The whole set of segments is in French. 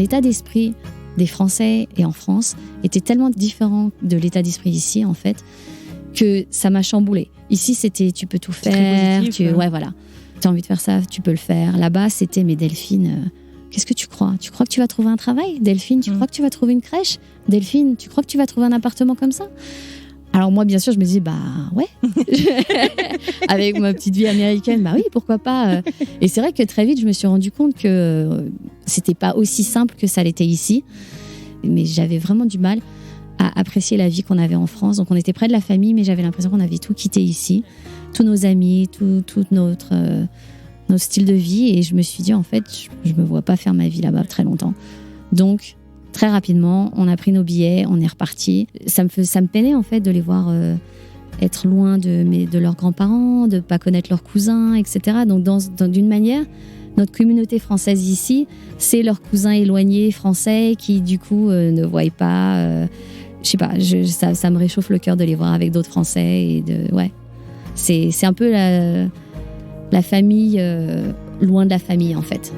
l'état d'esprit des Français et en France était tellement différent de l'état d'esprit ici, en fait, que ça m'a chamboulée. Ici, c'était tu peux tout faire. Ouais, voilà. Tu as envie de faire ça, tu peux le faire. Là-bas, c'était mais Delphine, qu'est-ce que tu crois ? Tu crois que tu vas trouver un travail ? Delphine, tu crois que tu vas trouver une crèche ? Delphine, tu crois que tu vas trouver un appartement comme ça ? Alors moi, bien sûr, je me dis, ouais. Avec ma petite vie américaine, oui, pourquoi pas. Et c'est vrai que très vite, je me suis rendu compte que c'était pas aussi simple que ça l'était ici. Mais j'avais vraiment du mal à apprécier la vie qu'on avait en France. Donc on était près de la famille, mais j'avais l'impression qu'on avait tout quitté ici. Tous nos amis, tout notre style de vie. Et je me suis dit, en fait, je me vois pas faire ma vie là-bas très longtemps. Donc, très rapidement, on a pris nos billets, on est reparti. Ça me peinait en fait de les voir être loin de leurs grands-parents, de pas connaître leurs cousins, etc. Donc d'une manière, notre communauté française ici, c'est leurs cousins éloignés français qui du coup ne voient pas. Je sais pas, ça me réchauffe le cœur de les voir avec d'autres Français et c'est un peu la famille loin de la famille en fait.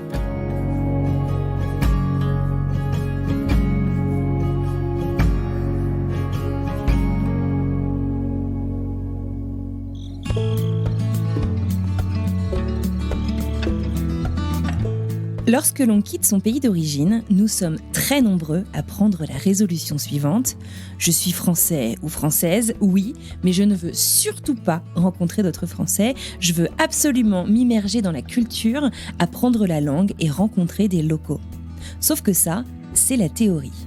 Lorsque l'on quitte son pays d'origine, nous sommes très nombreux à prendre la résolution suivante. Je suis français ou française, oui, mais je ne veux surtout pas rencontrer d'autres Français. Je veux absolument m'immerger dans la culture, apprendre la langue et rencontrer des locaux. Sauf que ça, c'est la théorie.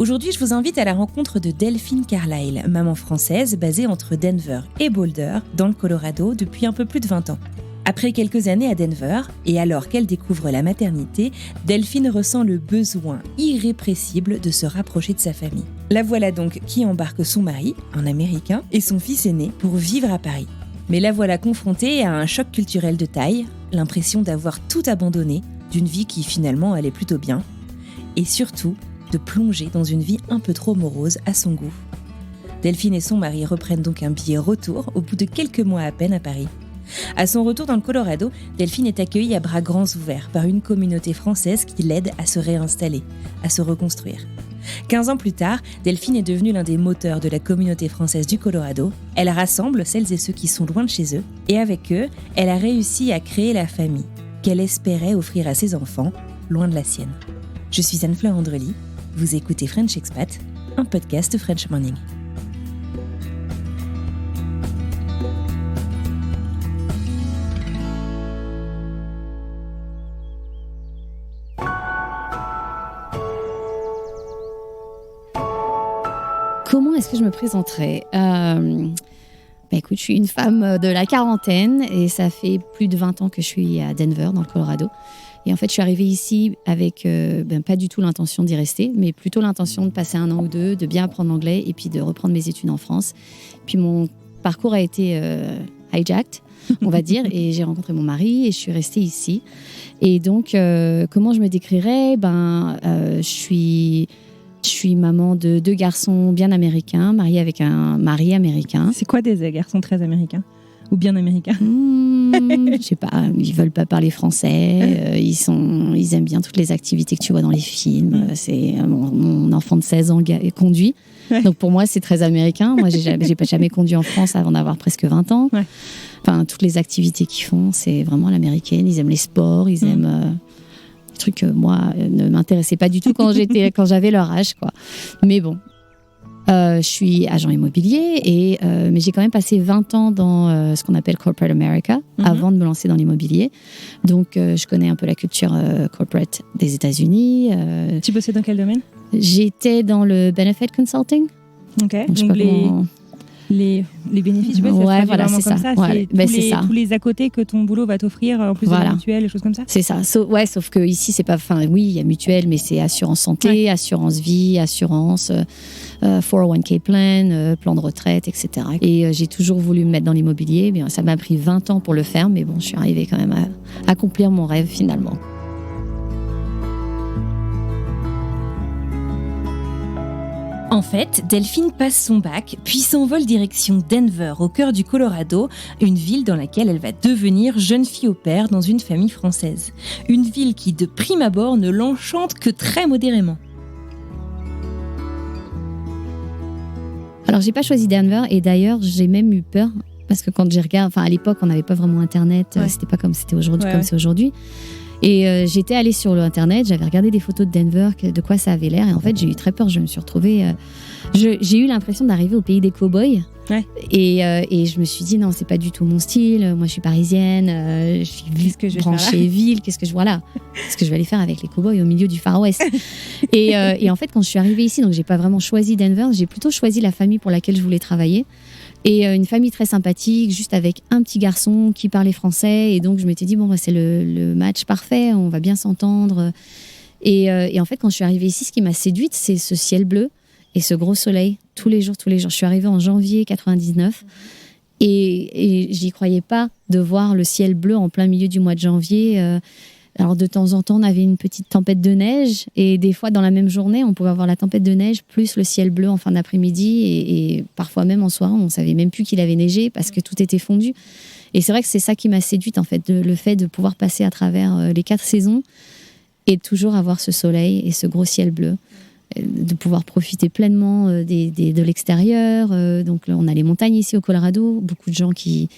Aujourd'hui, je vous invite à la rencontre de Delphine Carlyle, maman française basée entre Denver et Boulder, dans le Colorado, depuis un peu plus de 20 ans. Après quelques années à Denver, et alors qu'elle découvre la maternité, Delphine ressent le besoin irrépressible de se rapprocher de sa famille. La voilà donc qui embarque son mari, un Américain, et son fils aîné pour vivre à Paris. Mais la voilà confrontée à un choc culturel de taille, l'impression d'avoir tout abandonné, d'une vie qui finalement allait plutôt bien, et surtout de plonger dans une vie un peu trop morose à son goût. Delphine et son mari reprennent donc un billet retour au bout de quelques mois à peine à Paris. À son retour dans le Colorado, Delphine est accueillie à bras grands ouverts par une communauté française qui l'aide à se réinstaller, à se reconstruire. 15 ans plus tard, Delphine est devenue l'un des moteurs de la communauté française du Colorado. Elle rassemble celles et ceux qui sont loin de chez eux, et avec eux, elle a réussi à créer la famille qu'elle espérait offrir à ses enfants, loin de la sienne. Je suis Anne-Fleur Andrely, vous écoutez French Expat, un podcast de French Morning. Comment est-ce que je me présenterais ? Écoute, je suis une femme de la quarantaine et ça fait plus de 20 ans que je suis à Denver, dans le Colorado. Et en fait, je suis arrivée ici avec pas du tout l'intention d'y rester, mais plutôt l'intention de passer 1 an ou 2, de bien apprendre l'anglais et puis de reprendre mes études en France. Puis mon parcours a été hijacked, on va dire, et j'ai rencontré mon mari et je suis restée ici. Et donc, comment je me décrirais ? Je suis maman de 2 garçons bien américains, mariée avec un mari américain. C'est quoi des garçons très américains ? Ou bien américains ? Je sais pas, ils veulent pas parler français, ils aiment bien toutes les activités que tu vois dans les films. C'est mon enfant de 16 ans conduit. Ouais. Donc pour moi, c'est très américain. Moi, j'ai pas jamais conduit en France avant d'avoir presque 20 ans. Ouais. Enfin, toutes les activités qu'ils font, c'est vraiment l'américaine. Ils aiment les sports, ils aiment des trucs que moi ne m'intéressaient pas du tout quand j'avais leur âge, quoi. Mais bon. Je suis agent immobilier, mais j'ai quand même passé 20 ans dans ce qu'on appelle Corporate America avant de me lancer dans l'immobilier. Donc, je connais un peu la culture corporate des États-Unis. Tu bossais dans quel domaine ? J'étais dans le benefit consulting. Ok, donc les bénéfices, ouais, voilà, c'est comme ça. Ouais, c'est tous les à côté que ton boulot va t'offrir, en plus de la mutuelle, des choses comme ça. C'est ça. Sauf que ici, c'est pas. Enfin, oui, il y a mutuelle, mais c'est assurance santé, assurance vie, assurance 401k plan, plan de retraite, etc. Et j'ai toujours voulu me mettre dans l'immobilier. Mais ça m'a pris 20 ans pour le faire, mais bon, je suis arrivée quand même à accomplir mon rêve finalement. En En fait, Delphine passe son bac, puis s'envole direction Denver, au cœur du Colorado, une ville dans laquelle elle va devenir jeune fille au pair dans une famille française. Une ville qui, de prime abord, ne l'enchante que très modérément. Alors, j'ai pas choisi Denver, et d'ailleurs, j'ai même eu peur, parce que quand j'ai regardé, à l'époque, on n'avait pas vraiment Internet, c'était pas comme c'était aujourd'hui, c'est aujourd'hui. Et j'étais allée sur l'internet, j'avais regardé des photos de Denver, de quoi ça avait l'air, et en fait j'ai eu très peur. Je me suis retrouvée, j'ai eu l'impression d'arriver au pays des cow-boys, et je me suis dit non, c'est pas du tout mon style. Moi je suis parisienne, je suis branchée ville, qu'est-ce que je vais aller faire avec les cow-boys au milieu du Far West. et en fait quand je suis arrivée ici, donc j'ai pas vraiment choisi Denver, j'ai plutôt choisi la famille pour laquelle je voulais travailler. Et une famille très sympathique, juste avec un petit garçon qui parlait français. Et donc, je m'étais dit, bon, c'est le match parfait, on va bien s'entendre. Et en fait, quand je suis arrivée ici, ce qui m'a séduite, c'est ce ciel bleu et ce gros soleil, tous les jours. Je suis arrivée en janvier 99 et j'y croyais pas de voir le ciel bleu en plein milieu du mois de janvier. Alors, de temps en temps, on avait une petite tempête de neige et des fois, dans la même journée, on pouvait avoir la tempête de neige plus le ciel bleu en fin d'après-midi et parfois même en soirée, on ne savait même plus qu'il avait neigé parce que tout était fondu. Et c'est vrai que c'est ça qui m'a séduite, en fait, le fait de pouvoir passer à travers les 4 saisons et de toujours avoir ce soleil et ce gros ciel bleu, de pouvoir profiter pleinement de l'extérieur. Donc, là, on a les montagnes ici au Colorado, beaucoup de gens qui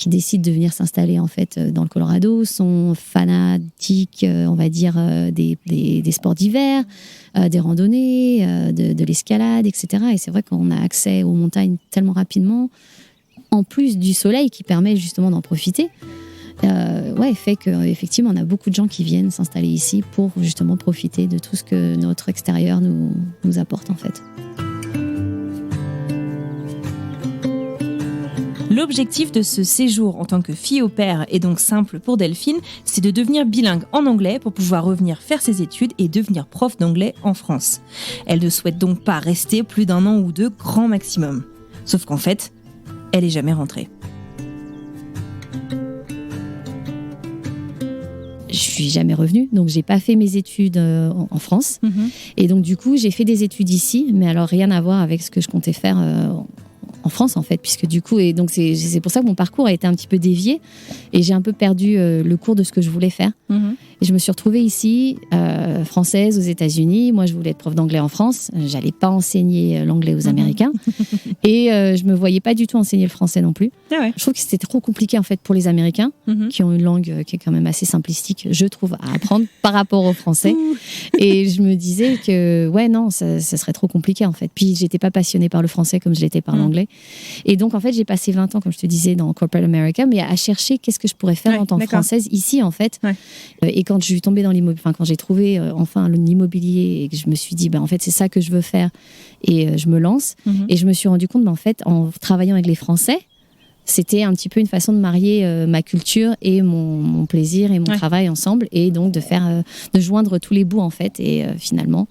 décident de venir s'installer en fait dans le Colorado sont fanatiques, on va dire, des sports d'hiver, des randonnées, de l'escalade, etc. Et c'est vrai qu'on a accès aux montagnes tellement rapidement, en plus du soleil qui permet justement d'en profiter. Fait qu'effectivement, on a beaucoup de gens qui viennent s'installer ici pour justement profiter de tout ce que notre extérieur nous apporte en fait. L'objectif de ce séjour en tant que fille au pair est donc simple pour Delphine, c'est de devenir bilingue en anglais pour pouvoir revenir faire ses études et devenir prof d'anglais en France. Elle ne souhaite donc pas rester plus d'1 an ou 2 grand maximum. Sauf qu'en fait, elle n'est jamais rentrée. Je suis jamais revenue, donc j'ai pas fait mes études en France. Et donc du coup, j'ai fait des études ici, mais alors rien à voir avec ce que je comptais faire en France en fait, puisque du coup, et donc c'est pour ça que mon parcours a été un petit peu dévié et j'ai un peu perdu le cours de ce que je voulais faire. Et je me suis retrouvée ici, française aux États-Unis. Moi, je voulais être prof d'anglais en France. J'allais pas enseigner l'anglais aux Américains et je me voyais pas du tout enseigner le français non plus. Je trouve que c'était trop compliqué en fait pour les Américains qui ont une langue qui est quand même assez simplistique, je trouve, à apprendre par rapport au français. Et je me disais que ça serait trop compliqué en fait. Puis j'étais pas passionnée par le français comme je l'étais par l'anglais. Et donc en fait, j'ai passé 20 ans, comme je te disais, dans Corporate America, mais à chercher qu'est-ce que je pourrais faire en tant que française ici en fait. Et quand je suis tombée dans l'immobilier, quand j'ai trouvé enfin l'immobilier et que je me suis dit, en fait, c'est ça que je veux faire et je me lance. Et je me suis rendu compte, en fait, en travaillant avec les Français, c'était un petit peu une façon de marier ma culture et mon plaisir et mon travail ensemble et donc de joindre tous les bouts, en fait. Et finalement,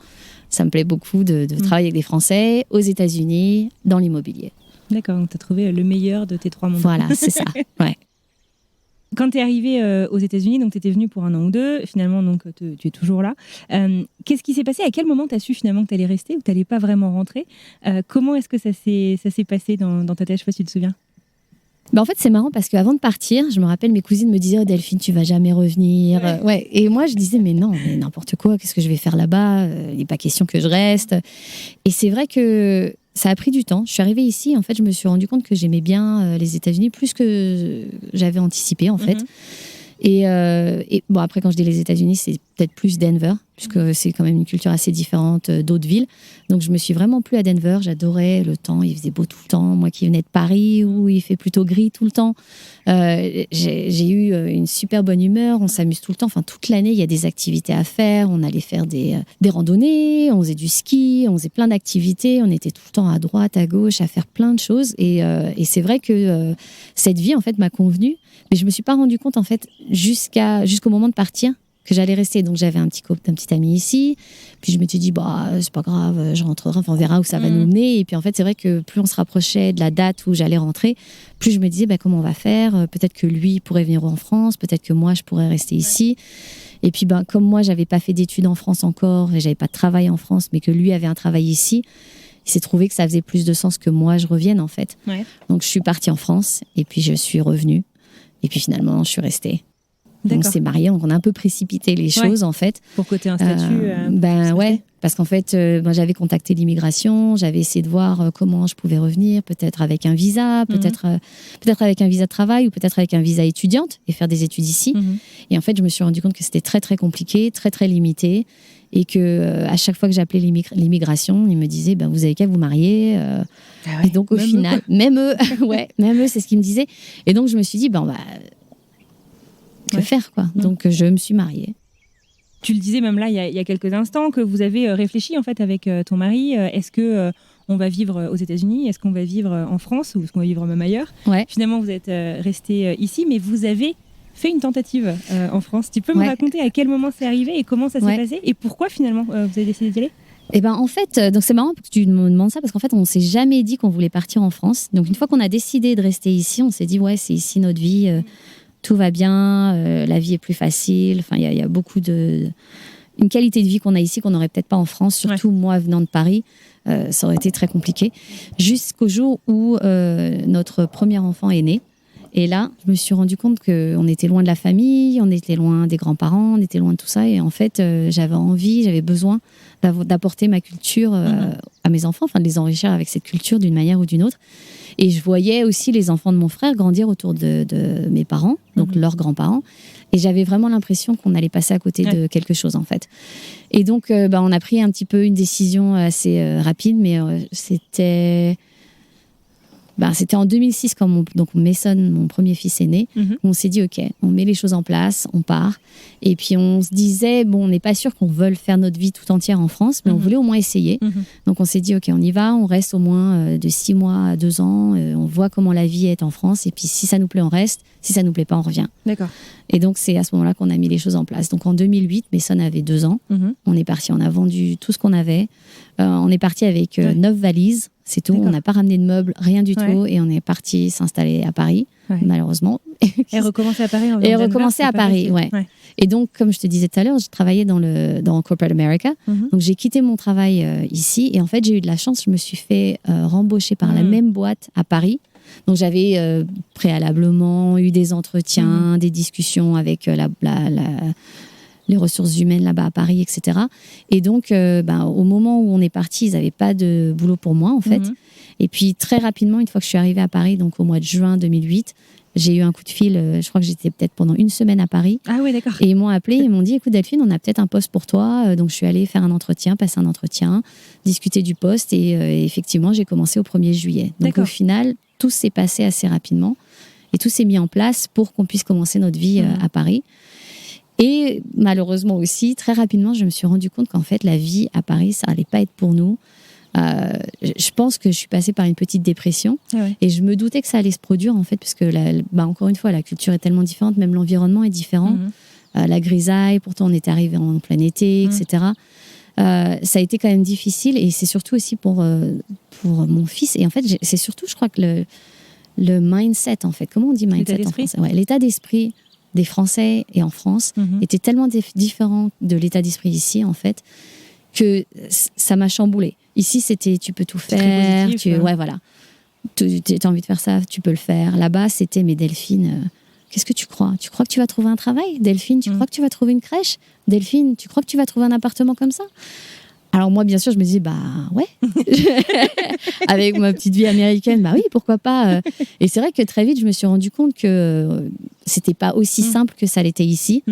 ça me plaît beaucoup de travailler avec des Français aux États-Unis dans l'immobilier. D'accord, donc tu as trouvé le meilleur de tes 3 mondes. Voilà, c'est ça, ouais. Quand tu es arrivée aux États-Unis, donc tu étais venue pour 1 an ou 2, finalement donc tu es toujours là. Qu'est-ce qui s'est passé? À quel moment tu as su finalement que tu allais rester ou que tu n'allais pas vraiment rentrer? Comment est-ce que ça s'est passé dans ta tête? Je ne sais pas si tu te souviens. En fait, c'est marrant parce qu'avant de partir, je me rappelle, mes cousines me disaient, oh, Delphine, tu vas jamais revenir. Et moi, je disais, mais non, mais n'importe quoi, qu'est-ce que je vais faire là-bas? Il n'est pas question que je reste. Et c'est vrai que ça a pris du temps. Je suis arrivée ici, en fait, je me suis rendu compte que j'aimais bien les États-Unis plus que j'avais anticipé, en fait. Et bon, après, quand je dis les États-Unis, c'est peut-être plus Denver, puisque c'est quand même une culture assez différente d'autres villes. Donc, je me suis vraiment plu à Denver. J'adorais le temps. Il faisait beau tout le temps. Moi qui venais de Paris, où il fait plutôt gris tout le temps, j'ai eu une super bonne humeur. On s'amuse tout le temps. Enfin, toute l'année, il y a des activités à faire. On allait faire des randonnées, on faisait du ski, on faisait plein d'activités. On était tout le temps à droite, à gauche, à faire plein de choses. Et c'est vrai que cette vie, en fait, m'a convenu. Mais je me suis pas rendu compte, en fait, jusqu'au moment de partir, que j'allais rester. Donc, j'avais un petit ami ici. Puis, je me suis dit, c'est pas grave, je rentrerai. Enfin, on verra où ça va nous mener. Et puis, en fait, c'est vrai que plus on se rapprochait de la date où j'allais rentrer, plus je me disais, comment on va faire? Peut-être que lui pourrait venir en France. Peut-être que moi, je pourrais rester ici. Et puis, comme moi, j'avais pas fait d'études en France encore et j'avais pas de travail en France, mais que lui avait un travail ici, il s'est trouvé que ça faisait plus de sens que moi je revienne en fait. Ouais. Donc je suis partie en France et puis je suis revenue et puis finalement je suis restée. On s'est mariés, donc on a un peu précipité les choses en fait. Pour que tu aies un statut. Ouais, parce qu'en fait, j'avais contacté l'immigration, j'avais essayé de voir comment je pouvais revenir, peut-être avec un visa, peut-être avec un visa de travail ou peut-être avec un visa étudiante et faire des études ici. Et en fait, je me suis rendu compte que c'était très très compliqué, très très limité, et que à chaque fois que j'appelais l'immigration, ils me disaient vous avez qu'à vous marier. Et donc au final, même eux, c'est ce qu'ils me disaient. Et donc je me suis dit que faire quoi. Donc je me suis mariée. Tu le disais même là il y a quelques instants que vous avez réfléchi en fait avec ton mari. Est-ce que on va vivre aux États-Unis? Est-ce qu'on va vivre en France ou est-ce qu'on va vivre même ailleurs? Finalement vous êtes resté ici, mais vous avez fait une tentative en France. Tu peux me raconter à quel moment c'est arrivé et comment ça s'est passé et pourquoi finalement vous avez décidé d'y aller? Eh ben en fait, donc c'est marrant que tu me demandes ça parce qu'en fait on s'est jamais dit qu'on voulait partir en France. Donc une fois qu'on a décidé de rester ici, on s'est dit c'est ici notre vie. Tout va bien, la vie est plus facile. Enfin, il y a beaucoup une qualité de vie qu'on a ici qu'on n'aurait peut-être pas en France. Surtout moi, venant de Paris, ça aurait été très compliqué. Jusqu'au jour où notre premier enfant est né. Et là, je me suis rendu compte qu'on était loin de la famille, on était loin des grands-parents, on était loin de tout ça. Et en fait, j'avais besoin d'apporter ma culture à mes enfants, enfin de les enrichir avec cette culture d'une manière ou d'une autre. Et je voyais aussi les enfants de mon frère grandir autour de mes parents, donc leurs grands-parents. Et j'avais vraiment l'impression qu'on allait passer à côté de quelque chose, en fait. Et donc, on a pris un petit peu une décision assez rapide, mais c'était en 2006, quand Mason, mon premier fils, est né. On s'est dit, OK, on met les choses en place, on part. Et puis, on se disait, on n'est pas sûr qu'on veuille faire notre vie tout entière en France, mais on voulait au moins essayer. Donc, on s'est dit, OK, on y va, on reste au moins de 6 mois à 2 ans. On voit comment la vie est en France. Et puis, si ça nous plaît, on reste. Si ça nous plaît pas, on revient. D'accord. Et donc, c'est à ce moment-là qu'on a mis les choses en place. Donc, en 2008, Mason avait 2 ans. On est parti, on a vendu tout ce qu'on avait. On est parti avec 9 valises. C'est tout. D'accord. On n'a pas ramené de meubles, rien du tout. Et on est parti s'installer à Paris, malheureusement. Et recommencer à Paris. Et recommencer à Paris, Et donc, comme je te disais tout à l'heure, j'ai travaillé dans Corporate America. Donc, j'ai quitté mon travail ici. Et en fait, j'ai eu de la chance. Je me suis fait rembaucher par la même boîte à Paris. Donc, j'avais préalablement eu des entretiens, des discussions avec les ressources humaines là-bas à Paris, etc. Et donc, au moment où on est parti, ils n'avaient pas de boulot pour moi, en fait. Et puis, très rapidement, une fois que je suis arrivée à Paris, donc au mois de juin 2008, j'ai eu un coup de fil. Je crois que j'étais peut-être pendant 1 semaine à Paris. Ah oui, d'accord. Et ils m'ont appelé, ils m'ont dit, écoute Delphine, on a peut-être un poste pour toi. Donc, je suis allée faire passer un entretien, discuter du poste. Et effectivement, j'ai commencé au 1er juillet. Donc, au final, tout s'est passé assez rapidement. Et tout s'est mis en place pour qu'on puisse commencer notre vie à Paris. Et malheureusement aussi, très rapidement, je me suis rendu compte qu'en fait, la vie à Paris, ça allait pas être pour nous. Je pense que je suis passée par une petite dépression et je me doutais que ça allait se produire en fait, parce que encore une fois, la culture est tellement différente, même l'environnement est différent. La grisaille, pourtant on était arrivé en plein été, etc. Ça a été quand même difficile et c'est surtout aussi pour mon fils. Et en fait, c'est surtout, je crois que le mindset en fait, comment on dit mindset en français ? L'état d'esprit des Français et en France était tellement différent de l'état d'esprit ici en fait que ça m'a chamboulée. Ici c'était tu peux tout faire, tu as envie de faire ça, tu peux le faire. Là-bas c'était mais Delphine, qu'est-ce que tu crois ? Tu crois que tu vas trouver un travail ? Delphine, tu crois que tu vas trouver une crèche ? Delphine, tu crois que tu vas trouver un appartement comme ça ? Alors moi, bien sûr, je me disais, ouais, avec ma petite vie américaine, oui, pourquoi pas. Et c'est vrai que très vite, je me suis rendu compte que c'était pas aussi simple que ça l'était ici.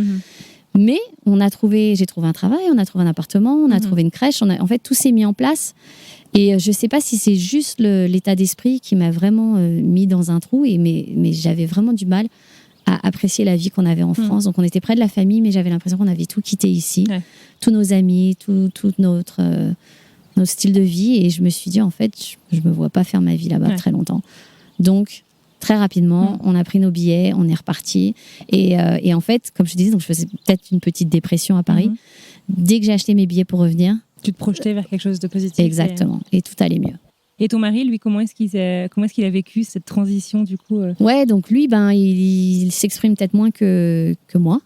Mais j'ai trouvé un travail, on a trouvé un appartement, on a trouvé une crèche. En fait, tout s'est mis en place. Et je sais pas si c'est juste l'état d'esprit qui m'a vraiment mis dans un trou. Mais j'avais vraiment du mal à apprécier la vie qu'on avait en France. Donc, on était près de la famille, mais j'avais l'impression qu'on avait tout quitté ici. Tous nos amis, tout notre style de vie. Et je me suis dit, en fait, je me vois pas faire ma vie là-bas très longtemps. Donc, très rapidement, on a pris nos billets, on est reparti. Et en fait, comme je te disais, donc je faisais peut-être une petite dépression à Paris. Dès que j'ai acheté mes billets pour revenir... Tu te projetais vers quelque chose de positif. Exactement. Et tout allait mieux. Et ton mari, lui, comment est-ce qu'il a vécu cette transition du coup Ouais, donc lui, il s'exprime peut-être moins que moi.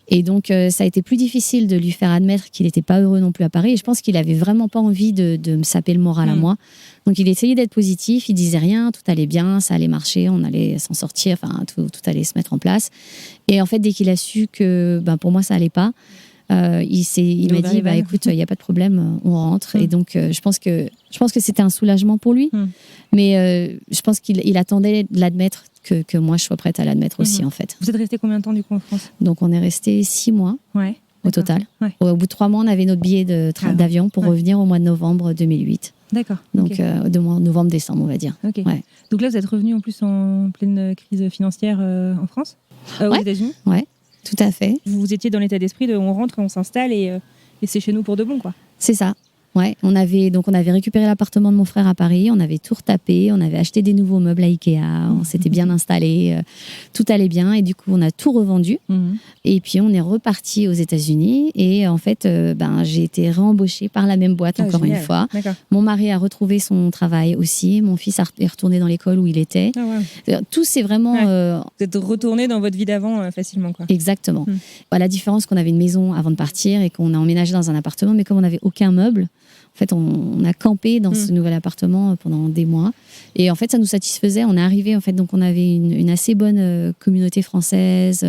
Et donc, ça a été plus difficile de lui faire admettre qu'il n'était pas heureux non plus à Paris. Et je pense qu'il avait vraiment pas envie de me saper le moral à moi. Donc, il essayait d'être positif. Il disait rien, tout allait bien, ça allait marcher, on allait s'en sortir, enfin, tout allait se mettre en place. Et en fait, dès qu'il a su que, pour moi, ça allait pas, il m'a dit, écoute, il n'y a pas de problème, on rentre. Et donc, je pense que c'était un soulagement pour lui. Mais je pense qu'il attendait de l'admettre que moi, je sois prête à l'admettre aussi, en fait. Vous êtes resté combien de temps, du coup, en France ? Donc, on est resté 6 mois au total. Ouais. Au bout de 3 mois, on avait notre billet d'avion pour revenir au mois de novembre 2008. D'accord. Donc, novembre-décembre, on va dire. Okay. Ouais. Donc là, vous êtes revenu en plus en pleine crise financière en France, aux États-Unis. Ouais, tout à fait. Vous étiez dans l'état d'esprit de on rentre, on s'installe et c'est chez nous pour de bon, quoi. C'est ça. Ouais, on avait récupéré l'appartement de mon frère à Paris, on avait tout retapé, on avait acheté des nouveaux meubles à Ikea, on s'était bien installé, tout allait bien et du coup on a tout revendu. Et puis on est reparti aux États-Unis et en fait j'ai été réembauchée par la même boîte encore une fois. D'accord. Mon mari a retrouvé son travail aussi, mon fils est retourné dans l'école où il était. Tout c'est vraiment. Vous êtes retourné dans votre vie d'avant facilement, quoi. Exactement. La différence qu'on avait une maison avant de partir et qu'on a emménagé dans un appartement, mais comme on n'avait aucun meuble. En fait, on a campé dans ce nouvel appartement pendant des mois. Et en fait, ça nous satisfaisait. On est arrivé, en fait, donc on avait une assez bonne communauté française.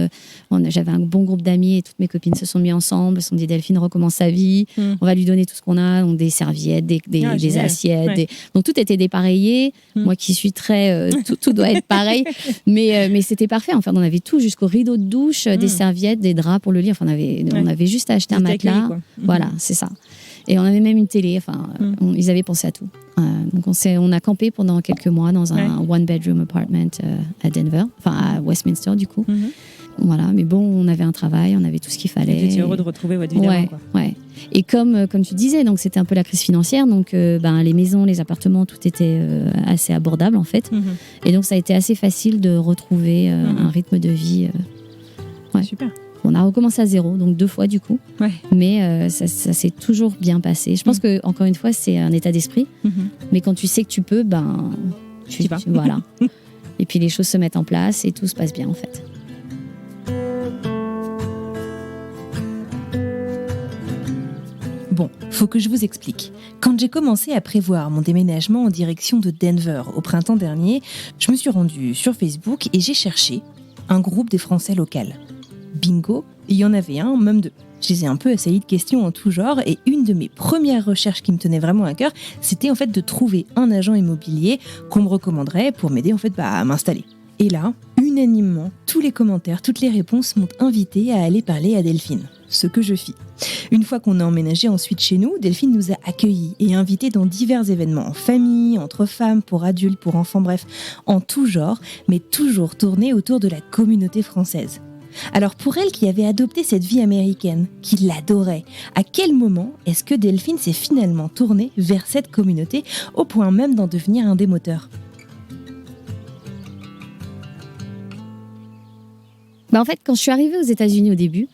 J'avais un bon groupe d'amis et toutes mes copines se sont mis ensemble. Se sont dit, Delphine recommence sa vie. On va lui donner tout ce qu'on a. Donc des serviettes, des assiettes. Ouais. Donc tout était dépareillé. Moi qui suis très... tout doit être pareil. Mais c'était parfait. Enfin, on avait tout jusqu'au rideau de douche, des serviettes, des draps pour le lit. Enfin, on avait juste à acheter un matelas. Voilà, c'est ça. Et on avait même une télé, ils avaient pensé à tout. Donc on a campé pendant quelques mois dans un one-bedroom apartment à Denver, à Westminster du coup. Voilà, mais bon, on avait un travail, on avait tout ce qu'il fallait. Vous étiez heureux de retrouver votre vie d'avant, quoi. Ouais. Et comme tu disais, donc c'était un peu la crise financière, donc les maisons, les appartements, tout était assez abordable en fait. Et donc ça a été assez facile de retrouver un rythme de vie. Super. On a recommencé à zéro, donc 2 fois du coup. Mais ça s'est toujours bien passé. Je pense que encore une fois, c'est un état d'esprit. Mais quand tu sais que tu peux, tu voilà. Et puis les choses se mettent en place et tout se passe bien en fait. Bon, faut que je vous explique. Quand j'ai commencé à prévoir mon déménagement en direction de Denver au printemps dernier, je me suis rendue sur Facebook et j'ai cherché un groupe des Français locaux. Bingo, il y en avait un, même 2. Je les ai un peu assaillis de questions en tout genre et une de mes premières recherches qui me tenait vraiment à cœur, c'était en fait de trouver un agent immobilier qu'on me recommanderait pour m'aider en fait à m'installer. Et là, unanimement, tous les commentaires, toutes les réponses m'ont invité à aller parler à Delphine, ce que je fis. Une fois qu'on a emménagé ensuite chez nous, Delphine nous a accueillis et invités dans divers événements en famille, entre femmes, pour adultes, pour enfants, bref, en tout genre, mais toujours tournés autour de la communauté française. Alors pour elle qui avait adopté cette vie américaine, qui l'adorait, à quel moment est-ce que Delphine s'est finalement tournée vers cette communauté au point même d'en devenir un des moteurs ? En fait, quand je suis arrivée aux États-Unis au début,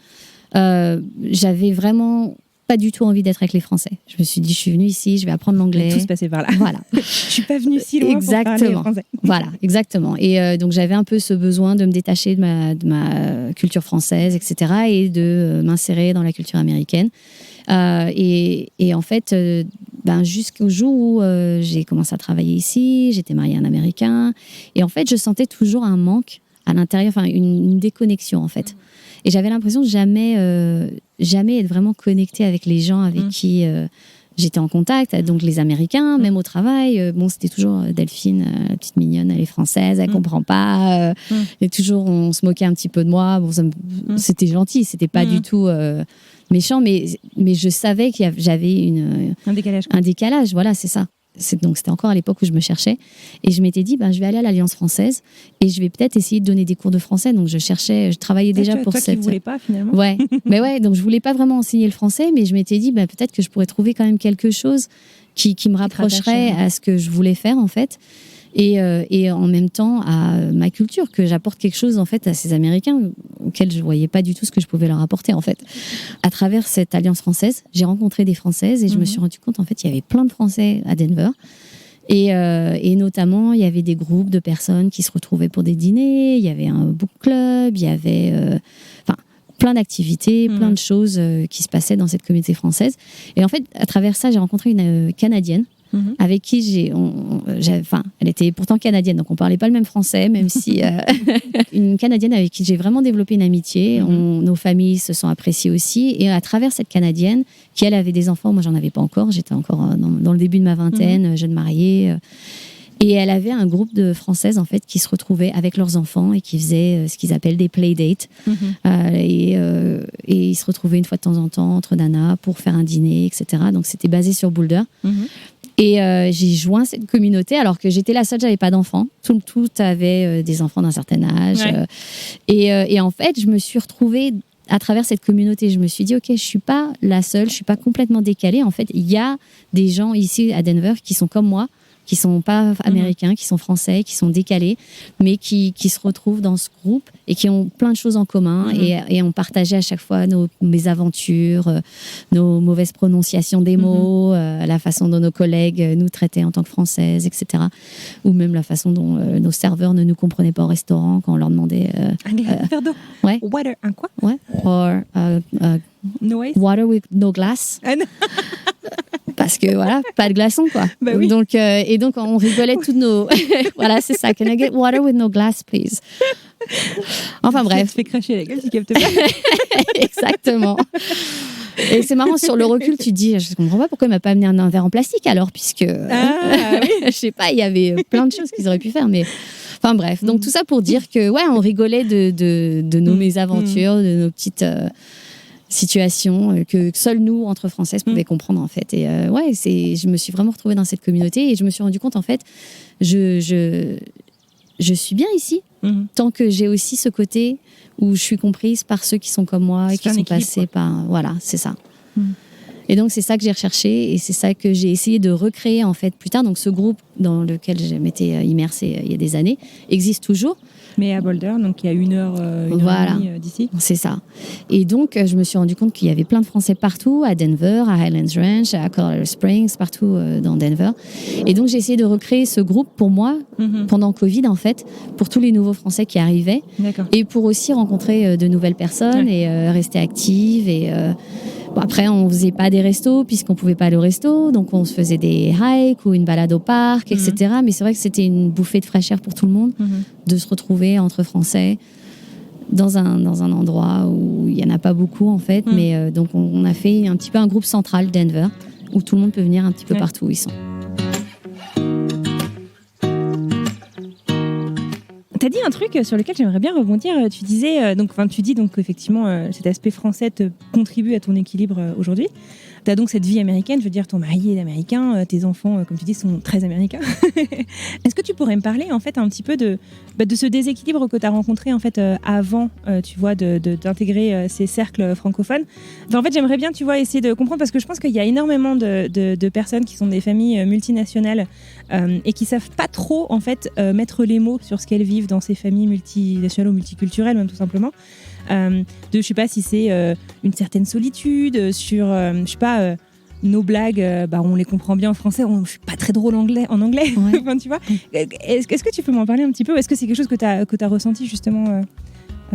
j'avais vraiment pas du tout envie d'être avec les Français. Je me suis dit, je suis venue ici, je vais apprendre l'anglais. Tout se passait par là. Voilà. Je suis pas venue si loin pour parler français. Voilà, exactement. Et donc j'avais un peu ce besoin de me détacher de ma culture française, etc., et de m'insérer dans la culture américaine. Et en fait, jusqu'au jour où j'ai commencé à travailler ici, j'étais mariée à un Américain, et en fait, je sentais toujours un manque à l'intérieur, une déconnexion en fait. Et j'avais l'impression de jamais être vraiment connectée avec les gens avec qui j'étais en contact, donc les Américains, même au travail. C'était toujours Delphine, la petite mignonne, elle est française, elle comprend pas. Et toujours, on se moquait un petit peu de moi. C'était gentil, c'était pas du tout méchant, mais je savais j'avais un décalage. Voilà, c'est ça. Donc c'était encore à l'époque où je me cherchais et je m'étais dit je vais aller à l'Alliance française et je vais peut-être essayer de donner des cours de français. Donc je travaillais déjà pour cette... Toi qui voulais pas finalement. Ouais, donc je voulais pas vraiment enseigner le français, mais je m'étais dit peut-être que je pourrais trouver quand même quelque chose qui me rapprocherait à ce que je voulais faire en fait. Et en même temps à ma culture, que j'apporte quelque chose en fait à ces Américains auxquels je voyais pas du tout ce que je pouvais leur apporter en fait. À travers cette alliance française, j'ai rencontré des Françaises et je me suis rendu compte en fait il y avait plein de Français à Denver et notamment il y avait des groupes de personnes qui se retrouvaient pour des dîners, il y avait un book club, il y avait plein d'activités, plein de choses qui se passaient dans cette communauté française. Et en fait, à travers ça, j'ai rencontré une Canadienne avec qui elle était pourtant canadienne, donc on parlait pas le même français, même si une Canadienne avec qui j'ai vraiment développé une amitié. Nos familles se sont appréciées aussi. Et à travers cette Canadienne, qui elle avait des enfants, moi j'en avais pas encore, j'étais encore dans le début de ma vingtaine, jeune mariée. Et elle avait un groupe de Françaises en fait qui se retrouvaient avec leurs enfants et qui faisaient ce qu'ils appellent des playdates. Et ils se retrouvaient une fois de temps en temps entre nanas pour faire un dîner, etc. Donc c'était basé sur Boulder. Et j'ai joint cette communauté alors que j'étais la seule, j'avais pas d'enfants. Tout avait des enfants d'un certain âge. Et en fait, je me suis retrouvée à travers cette communauté. Je me suis dit, ok, je suis pas la seule, je suis pas complètement décalée. En fait, il y a des gens ici à Denver qui sont comme moi, qui sont pas américains, qui sont français, qui sont décalés, mais qui se retrouvent dans ce groupe et qui ont plein de choses en commun et on partageait à chaque fois nos mésaventures, nos mauvaises prononciations des mots, la façon dont nos collègues nous traitaient en tant que Françaises, etc. Ou même la façon dont nos serveurs ne nous comprenaient pas au restaurant quand on leur demandait... un verre d'eau. Ouais. Water, un quoi? Ouais. Or, no ice. Water with no glass. Parce que voilà, pas de glaçons quoi. Bah oui. Donc on rigolait toutes nos voilà, c'est ça. Can I get water with no glass please? Enfin bref. Ça te fait cracher la gueule, tu captes pas. Exactement. Et c'est marrant, sur le recul, tu te dis, je comprends pas pourquoi il m'a pas amené un verre en plastique alors, puisque oui. je sais pas, il y avait plein de choses qu'ils auraient pu faire, mais enfin bref. Donc tout ça pour dire que ouais, on rigolait de nos mésaventures, de nos petites situation que seuls nous, entre Françaises, pouvions comprendre en fait. Et je me suis vraiment retrouvée dans cette communauté et je me suis rendu compte en fait, je suis bien ici, tant que j'ai aussi ce côté où je suis comprise par ceux qui sont comme moi et qui sont passés par... Voilà, c'est ça. Et donc c'est ça que j'ai recherché et c'est ça que j'ai essayé de recréer en fait plus tard. Donc ce groupe dans lequel je m'étais immersée il y a des années existe toujours. Mais à Boulder, donc il y a une heure et demie d'ici. C'est ça. Et donc, je me suis rendu compte qu'il y avait plein de Français partout, à Denver, à Highlands Ranch, à Colorado Springs, partout dans Denver. Et donc, j'ai essayé de recréer ce groupe pour moi, pendant Covid, en fait, pour tous les nouveaux Français qui arrivaient. D'accord. Et pour aussi rencontrer de nouvelles personnes et rester active. Et bon, après, on faisait pas des restos, puisqu'on pouvait pas aller au resto. Donc, on se faisait des hikes ou une balade au parc, etc. Mais c'est vrai que c'était une bouffée de fraîche air pour tout le monde, de se retrouver entre Français dans un endroit où il n'y en a pas beaucoup en fait, mais donc on a fait un petit peu un groupe central Denver où tout le monde peut venir un petit peu partout où ils sont. Tu as dit un truc sur lequel j'aimerais bien rebondir. Tu disais, tu dis effectivement cet aspect français te contribue à ton équilibre aujourd'hui. Tu as donc cette vie américaine, je veux dire, ton mari est américain, tes enfants, comme tu dis, sont très américains. Est-ce que tu pourrais me parler en fait un petit peu de ce déséquilibre que tu as rencontré en fait avant, tu vois, d'intégrer ces cercles francophones. Enfin, en fait, j'aimerais bien, tu vois, essayer de comprendre parce que je pense qu'il y a énormément de personnes qui sont des familles multinationales et qui savent pas trop en fait mettre les mots sur ce qu'elles vivent dans ces familles multinationales ou multiculturelles, même tout simplement. Je sais pas si c'est une certaine solitude sur je sais pas nos blagues on les comprend bien en français, je suis pas très drôle en anglais ouais. Enfin, tu vois, est-ce que tu peux m'en parler un petit peu, est-ce que c'est quelque chose que t'as ressenti justement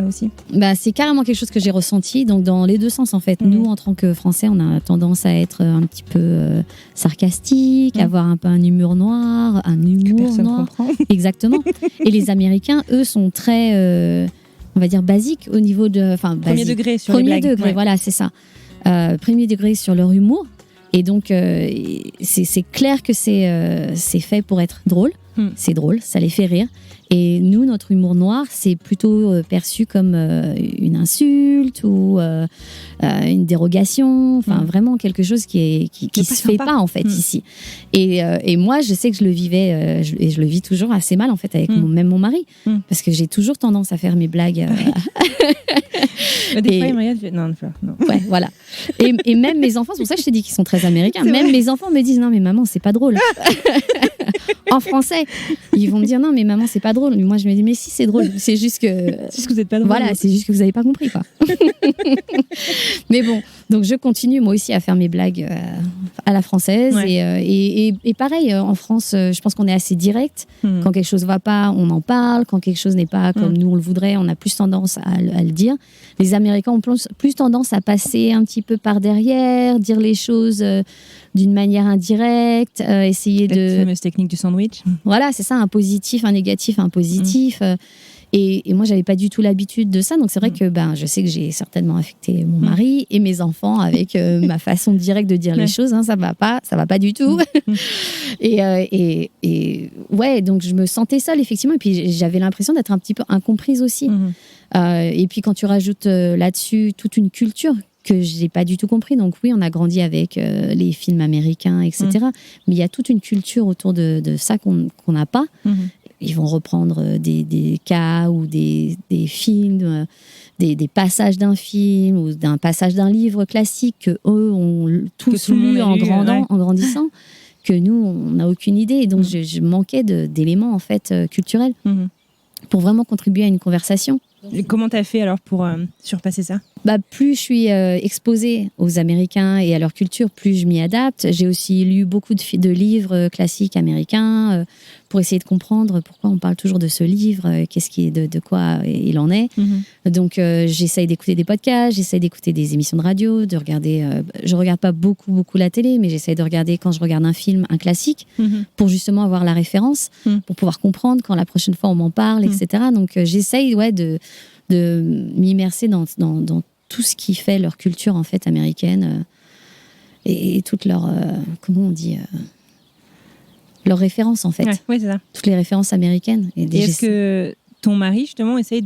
aussi? C'est carrément quelque chose que j'ai ressenti, donc dans les deux sens en fait. Nous en tant que Français, on a tendance à être un petit peu sarcastique, avoir un peu un humour noir, que personne noir. Comprend. Exactement. Et les Américains, eux, sont très on va dire basique au niveau de... Premier degré sur les blagues. Premier degré, voilà, c'est ça. Premier degré sur leur humour. Et donc, c'est clair que c'est fait pour être drôle. C'est drôle, ça les fait rire. Et nous, notre humour noir, c'est plutôt perçu comme une insulte ou une dérogation. Enfin, vraiment quelque chose qui se fait pas en fait ici. Et moi, je sais que je le vivais et je le vis toujours assez mal en fait avec même mon mari, parce que j'ai toujours tendance à faire mes blagues. Des fois, il me regarde, non. Ouais, voilà. Et même mes enfants, c'est pour ça que je te dis qu'ils sont très américains. Même mes enfants me disent non, mais maman, c'est pas drôle. En français, ils vont me dire non, mais maman, c'est pas drôle. Mais moi, je me dis mais si, c'est drôle. C'est juste que vous êtes pas drôle. Voilà, c'est juste que vous avez pas compris quoi. Mais bon, Donc je continue moi aussi à faire mes blagues à la française. Et pareil, en France, je pense qu'on est assez direct. Quand quelque chose ne va pas, on en parle. Quand quelque chose n'est pas comme nous on le voudrait, on a plus tendance à le dire. Les Américains ont plus tendance à passer un petit peu par derrière, dire les choses d'une manière indirecte, essayer de... La fameuse technique du sandwich. Voilà, c'est ça, un positif, un négatif, un positif. Et moi, j'avais pas du tout l'habitude de ça. Donc, c'est vrai que je sais que j'ai certainement affecté mon mari et mes enfants avec ma façon directe de dire les choses. Hein, ça va pas du tout. Et donc, je me sentais seule, effectivement. Et puis, j'avais l'impression d'être un petit peu incomprise aussi. Et puis, quand tu rajoutes là-dessus toute une culture que j'ai pas du tout compris. Donc oui, on a grandi avec les films américains, etc. Mais il y a toute une culture autour de ça qu'on n'a pas. Ils vont reprendre des cas ou des films, des passages d'un film ou d'un passage d'un livre classique que eux ont tous lu en grandissant, que nous, on n'a aucune idée. Et donc, je manquais d'éléments en fait, culturels pour vraiment contribuer à une conversation. Et comment tu as fait alors pour surpasser ça ? Plus je suis exposée aux Américains et à leur culture, plus je m'y adapte. J'ai aussi lu beaucoup de livres classiques américains pour essayer de comprendre pourquoi on parle toujours de ce livre, qu'est-ce qui est de quoi il en est. Donc j'essaye d'écouter des podcasts, j'essaye d'écouter des émissions de radio, de regarder. Je regarde pas beaucoup la télé, mais j'essaye de regarder quand je regarde un film, un classique, pour justement avoir la référence, pour pouvoir comprendre quand la prochaine fois on m'en parle, etc. Donc j'essaye de m'immerser dans tout ce qui fait leur culture en fait américaine et toute leur comment on dit leurs références en fait. Ouais, c'est ça. Toutes les références américaines. Et est-ce que ton mari justement essaye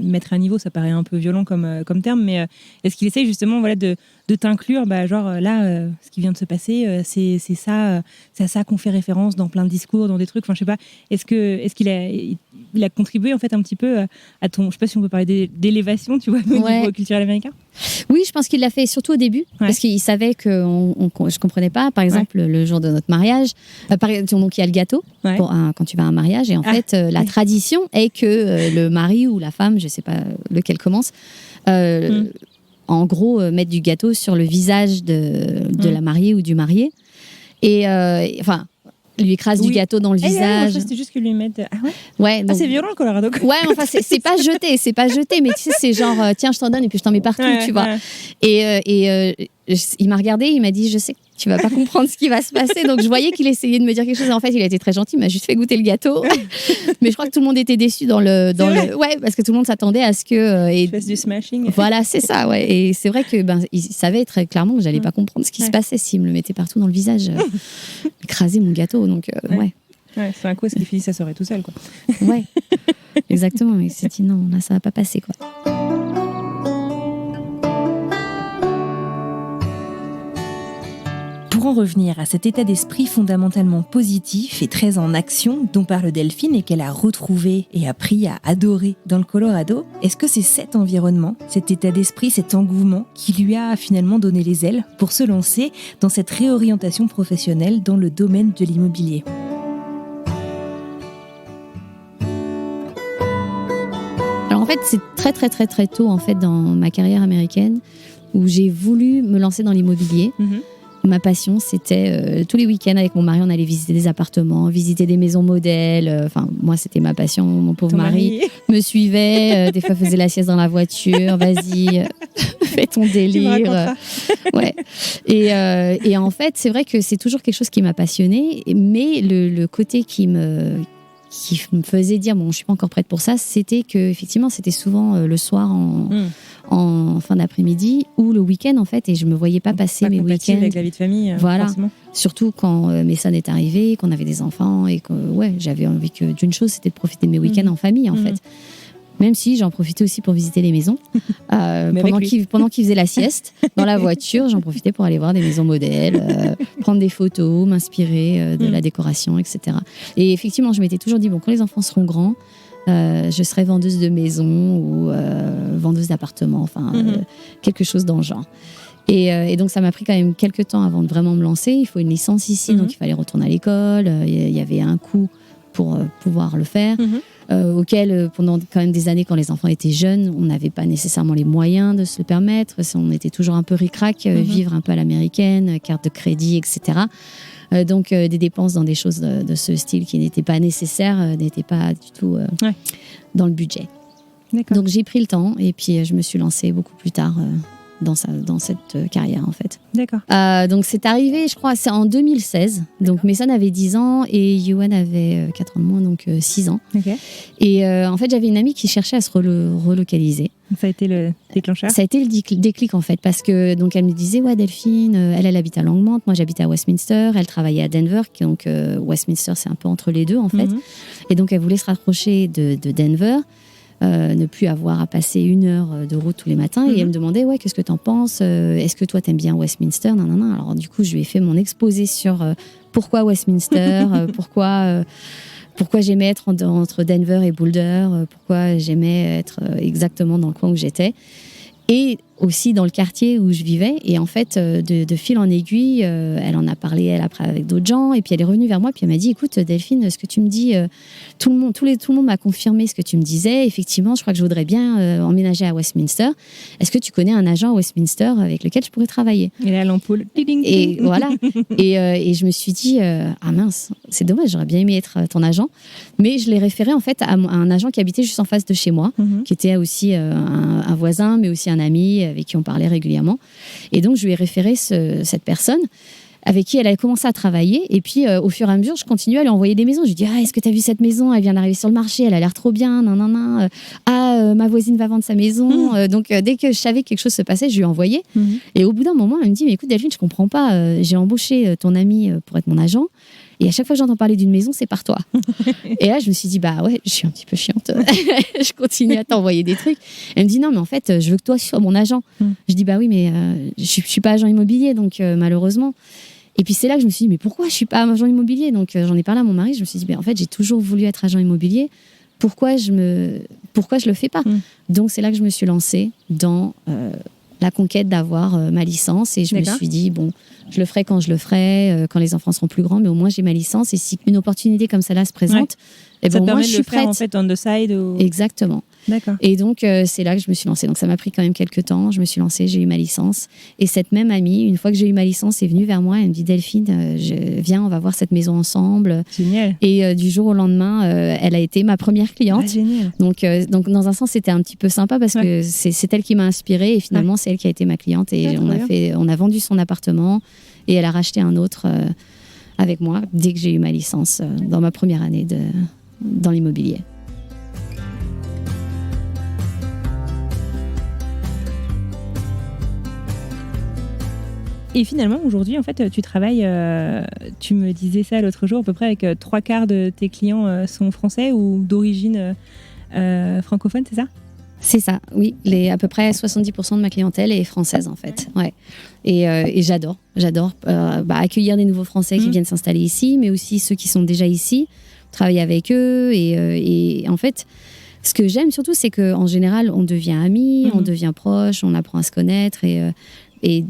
mettre à niveau, ça paraît un peu violent comme terme, mais est-ce qu'il essaye justement de t'inclure, ce qui vient de se passer, c'est ça, c'est à ça qu'on fait référence dans plein de discours, dans des trucs, je sais pas, est-ce qu'il a contribué en fait un petit peu à ton, je sais pas si on peut parler d'élévation, tu vois, au niveau culturel américain? Oui, je pense qu'il l'a fait surtout au début, parce qu'il savait que je comprenais pas. Par exemple, le jour de notre mariage, donc il y a le gâteau quand tu vas à un mariage, et en fait, la tradition est que le mari ou la femme, je sais pas lequel commence, en gros, mettre du gâteau sur le visage de la mariée ou du marié, et lui écrase du gâteau dans le visage. C'était juste que lui mettre. Ah ouais. Ouais. Donc... c'est violent le Colorado. Ouais, enfin c'est pas jeté, mais tu sais c'est genre tiens je t'en donne et puis je t'en mets partout, tu vois. Et il m'a regardé, il m'a dit je sais que tu vas pas comprendre ce qui va se passer, donc je voyais qu'il essayait de me dire quelque chose. Et en fait il a été très gentil, il m'a juste fait goûter le gâteau. Mais je crois que tout le monde était déçu parce que tout le monde s'attendait à ce que il fasse du smashing. Voilà, c'est ça, ouais. Et c'est vrai que il savait très clairement que j'allais pas comprendre ce qui se passait s'il me le mettait partout dans le visage, écraser mon gâteau, donc ouais. Ouais, c'est un coup, ce qui finit sa soirée tout seul, quoi. Ouais, exactement. Mais c'est dit non, là ça va pas passer, quoi. Pour en revenir à cet état d'esprit fondamentalement positif et très en action dont parle Delphine et qu'elle a retrouvé et appris à adorer dans le Colorado, est-ce que c'est cet environnement, cet état d'esprit, cet engouement qui lui a finalement donné les ailes pour se lancer dans cette réorientation professionnelle dans le domaine de l'immobilier ? Alors en fait, c'est très très très très tôt en fait dans ma carrière américaine où j'ai voulu me lancer dans l'immobilier. Ma passion, c'était tous les week-ends avec mon mari, on allait visiter des appartements, visiter des maisons modèles. Moi, c'était ma passion. Mon pauvre mari me suivait, des fois faisait la sieste dans la voiture. Vas-y, fais ton délire. Ouais. Et en fait, c'est vrai que c'est toujours quelque chose qui m'a passionnée, mais le côté qui me faisait dire bon, je suis pas encore prête pour ça, c'était que effectivement, c'était souvent le soir en fin d'après-midi ou le week-end en fait, et je me voyais pas passer mes week-ends avec la vie de famille. Voilà, forcément. Surtout quand mes sons est arrivé, qu'on avait des enfants et que j'avais envie d'une chose, c'était de profiter de mes week-ends en famille en fait. Même si j'en profitais aussi pour visiter les maisons. Pendant qu'il faisait la sieste, dans la voiture, j'en profitais pour aller voir des maisons modèles, prendre des photos, m'inspirer de la décoration, etc. Et effectivement, je m'étais toujours dit, bon, quand les enfants seront grands, je serai vendeuse de maisons ou vendeuse d'appartements, quelque chose dans le genre. Et donc, ça m'a pris quand même quelques temps avant de vraiment me lancer. Il faut une licence ici, donc il fallait retourner à l'école. Il y avait un coût pour pouvoir le faire. auquel, pendant quand même des années, quand les enfants étaient jeunes, on n'avait pas nécessairement les moyens de se le permettre. On était toujours un peu ric-rac, vivre un peu à l'américaine, carte de crédit, etc. Donc, des dépenses dans des choses de ce style qui n'étaient pas nécessaires, n'étaient pas du tout dans le budget. D'accord. Donc, j'ai pris le temps et puis je me suis lancée beaucoup plus tard dans cette carrière, en fait. D'accord. Donc, c'est arrivé, je crois, c'est en 2016. Donc, Mason avait 10 ans et Yuan avait 4 ans de moins, donc 6 ans. Ok. Et en fait, j'avais une amie qui cherchait à se relocaliser. Ça a été le déclencheur. Ça a été le déclic, en fait, parce que donc elle me disait, ouais, Delphine, elle habite à Longmont, moi j'habite à Westminster, elle travaillait à Denver, donc Westminster c'est un peu entre les deux, en fait. Et donc elle voulait se rapprocher de Denver, ne plus avoir à passer 1 heure de route tous les matins. Et elle me demandait, ouais, qu'est-ce que t'en penses, est-ce que toi t'aimes bien Westminster? Non. Alors du coup, je lui ai fait mon exposé sur pourquoi Westminster, pourquoi j'aimais être entre Denver et Boulder, pourquoi j'aimais être exactement dans le coin où j'étais, et aussi dans le quartier où je vivais. Et en fait, de fil en aiguille, elle en a parlé, elle, après, avec d'autres gens, et puis elle est revenue vers moi, puis elle m'a dit, écoute Delphine, ce que tu me dis, tout le monde m'a confirmé ce que tu me disais. Effectivement, je crois que je voudrais bien emménager à Westminster. Est-ce que tu connais un agent à Westminster avec lequel je pourrais travailler? Et là, l'ampoule. Et voilà. Et je me suis dit, ah mince, c'est dommage, j'aurais bien aimé être ton agent. Mais je l'ai référé en fait à un agent qui habitait juste en face de chez moi, qui était aussi un voisin, mais aussi un ami avec qui on parlait régulièrement. Et donc, je lui ai référé cette personne avec qui elle a commencé à travailler. Et puis, au fur et à mesure, je continuais à lui envoyer des maisons. Je lui dis, est-ce que tu as vu cette maison? Elle vient d'arriver sur le marché, elle a l'air trop bien. Ma voisine va vendre sa maison. Donc, dès que je savais que quelque chose se passait, je lui envoyais. Et au bout d'un moment, elle me dit, mais écoute, Delphine, je comprends pas. J'ai embauché ton ami pour être mon agent. Et à chaque fois que j'entends parler d'une maison, c'est par toi. Et là, je me suis dit, bah ouais, je suis un petit peu chiante. Je continue à t'envoyer des trucs. Elle me dit, non, mais en fait, je veux que toi, tu sois mon agent. Je dis, bah oui, mais je suis pas agent immobilier, donc malheureusement. Et puis c'est là que je me suis dit, mais pourquoi je suis pas agent immobilier? Donc j'en ai parlé à mon mari, je me suis dit, en fait, j'ai toujours voulu être agent immobilier. Pourquoi je le fais pas? Donc c'est là que je me suis lancée dans la conquête d'avoir ma licence, et je me suis dit, bon, je le ferai quand je le ferai, quand les enfants seront plus grands, mais au moins j'ai ma licence, et si une opportunité comme celle-là se présente, ça te permet je suis prête. En fait, on the side ou... Exactement. D'accord. Et donc, c'est là que je me suis lancée. Donc, ça m'a pris quand même quelques temps. Je me suis lancée, j'ai eu ma licence. Et cette même amie, une fois que j'ai eu ma licence, est venue vers moi. Elle me dit, Delphine, viens, on va voir cette maison ensemble. Génial. Et du jour au lendemain, elle a été ma première cliente. Génial. Donc, dans un sens, c'était un petit peu sympa parce que c'est elle qui m'a inspirée. Et finalement, c'est elle qui a été ma cliente. Et on a vendu son appartement et elle a racheté un autre avec moi dès que j'ai eu ma licence dans ma première année dans l'immobilier. Et finalement, aujourd'hui, en fait, tu travailles, tu me disais ça l'autre jour, à peu près avec 3/4 de tes clients sont français ou d'origine francophone, c'est ça? C'est ça, oui. À peu près 70% de ma clientèle est française, en fait. Ouais. Et j'adore accueillir des nouveaux Français qui viennent s'installer ici, mais aussi ceux qui sont déjà ici, travailler avec eux. Et en fait, ce que j'aime surtout, c'est qu'en général, on devient amis, on devient proche, on apprend à se connaître. Et